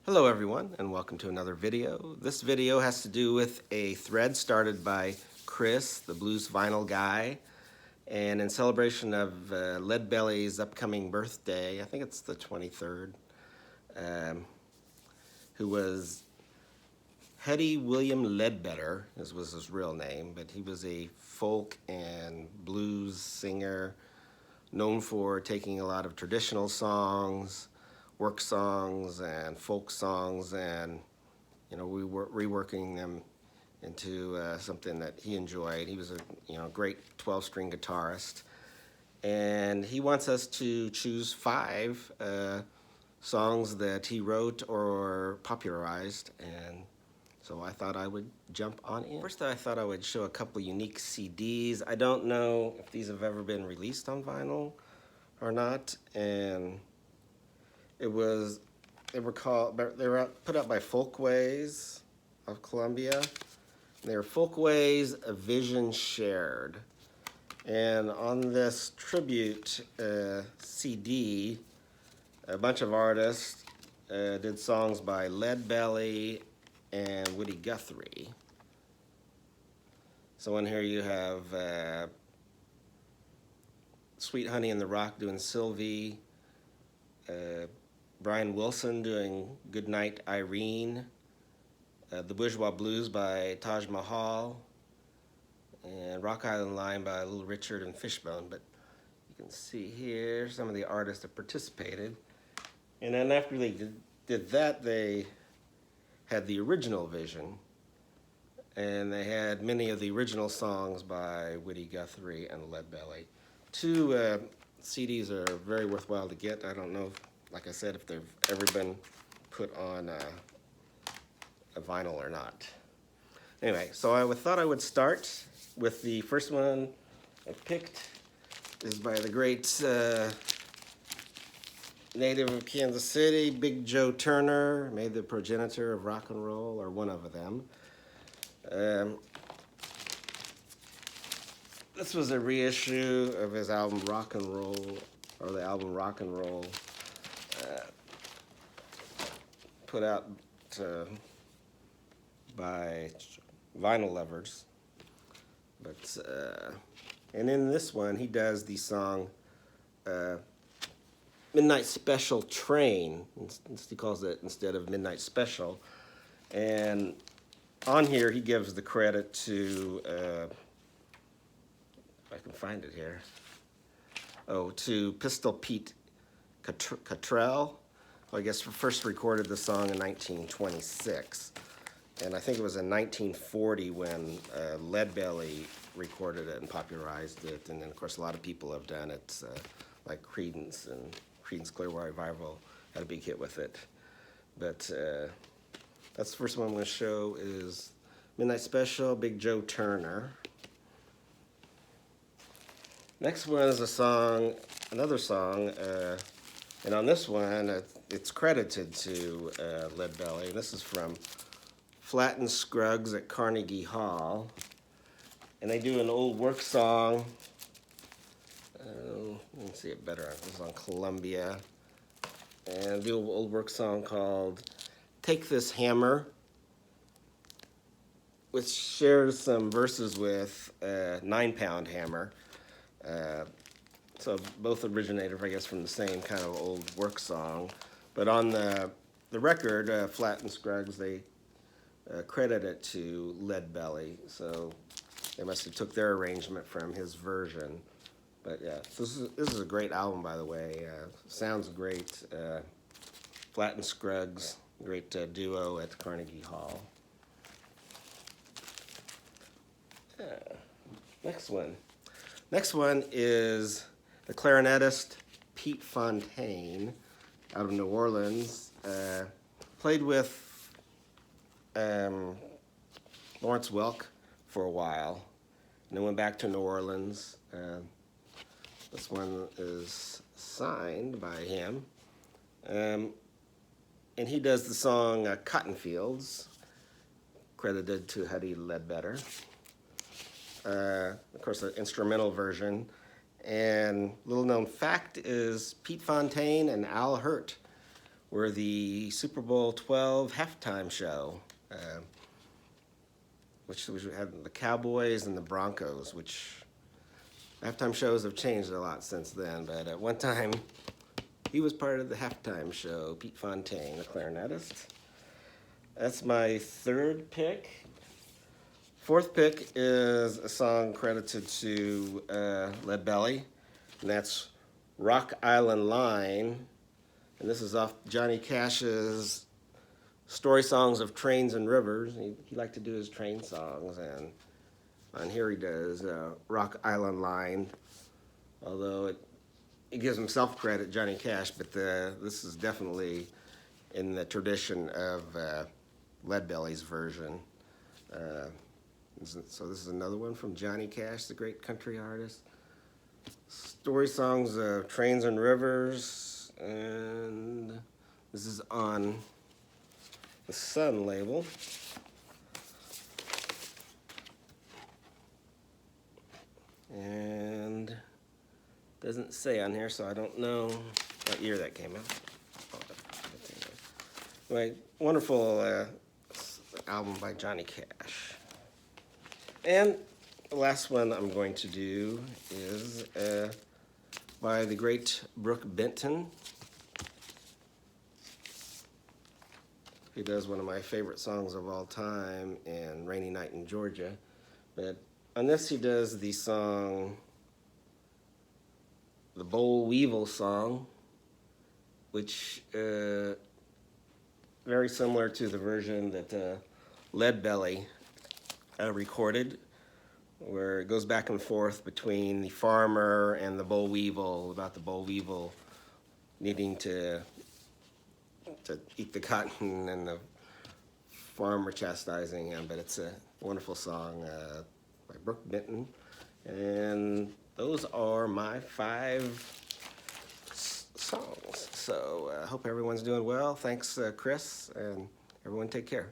Hello everyone and welcome to another video. This video has to do with a thread started by Chris, the blues vinyl guy, and in celebration of Leadbelly's upcoming birthday, I think it's the 23rd, who was Hetty William Ledbetter, as was his real name, but he was a folk and blues singer known for taking a lot of traditional songs, work songs and folk songs, and we were reworking them into something that he enjoyed. He was a great 12-string guitarist, and he wants us to choose 5 songs that he wrote or popularized, and so I thought I would jump on in. First, I thought I would show a couple unique CDs. I don't know if these have ever been released on vinyl or not, and they were put out by Folkways of Columbia. They were Folkways, A Vision Shared. And on this tribute CD, a bunch of artists did songs by Leadbelly and Woody Guthrie. So in here you have Sweet Honey and the Rock doing Sylvie, Brian Wilson doing Goodnight Irene, The Bourgeois Blues by Taj Mahal, and Rock Island Line by Little Richard and Fishbone. But you can see here some of the artists that participated. And then after they did that, they had the original Vision, and they had many of the original songs by Woody Guthrie and Leadbelly. 2 CDs are very worthwhile to get. I don't know, like I said, if they've ever been put on a vinyl or not. Anyway, so I thought I would start with the first one I picked. Is by the great native of Kansas City, Big Joe Turner, made the progenitor of rock and roll, or one of them. This was a reissue of his album Rock and Roll, or the album Rock and Roll, put out by Vinyl Lovers. But and in this one, he does the song Midnight Special Train. He calls it, instead of Midnight Special. And on here, he gives the credit to, if I can find it here, to Pistol Pete Cottrell, who I guess first recorded the song in 1926. And I think it was in 1940 when Leadbelly recorded it and popularized it. And then, of course, a lot of people have done it, like Creedence, and Creedence Clearwater Revival had a big hit with it. But that's the first one I'm going to show is Midnight Special, Big Joe Turner. Next one is another song, and on this one, it's credited to Leadbelly. And this is from Flatt and Scruggs at Carnegie Hall. And they do an old work song. You can see it better. It was on Columbia. And do an old work song called Take This Hammer, which shares some verses with 9-Pound Hammer. So both originated, I guess, from the same kind of old work song. But on the record, Flatt and Scruggs, they credit it to Leadbelly. So they must have took their arrangement from his version. But yeah, so this is a great album, by the way. Sounds great. Flatt and Scruggs, great duo at Carnegie Hall. Next one is the clarinetist Pete Fontaine out of New Orleans. Played with Lawrence Welk for a while, and then went back to New Orleans. This one is signed by him. And he does the song Cotton Fields, credited to Hetty Ledbetter. Of course, an instrumental version. And little known fact is Pete Fontaine and Al Hirt were the Super Bowl 12 halftime show, which had the Cowboys and the Broncos, which halftime shows have changed a lot since then, but at one time he was part of the halftime show, Pete Fontaine, a clarinetist. That's my third pick. Fourth pick is a song credited to Leadbelly, and that's Rock Island Line. And this is off Johnny Cash's Story Songs of Trains and Rivers. He liked to do his train songs, and on here he does Rock Island Line, although he gives himself credit, Johnny Cash, but this is definitely in the tradition of Leadbelly's version. So this is another one from Johnny Cash, the great country artist. Story Songs of Trains and Rivers, and this is on the Sun label. And doesn't say on here, so I don't know what year that came out. Anyway, wonderful album by Johnny Cash. And the last one I'm going to do is by the great Brook Benton. He does one of my favorite songs of all time in Rainy Night in Georgia. But on this he does the song, the Boll Weevil song, which very similar to the version that Leadbelly recorded, where it goes back and forth between the farmer and the boll weevil, about the boll weevil needing to eat the cotton and the farmer chastising him. But it's a wonderful song by Brook Benton. And those are my 5 songs. So I hope everyone's doing well. Thanks, Chris, and everyone take care.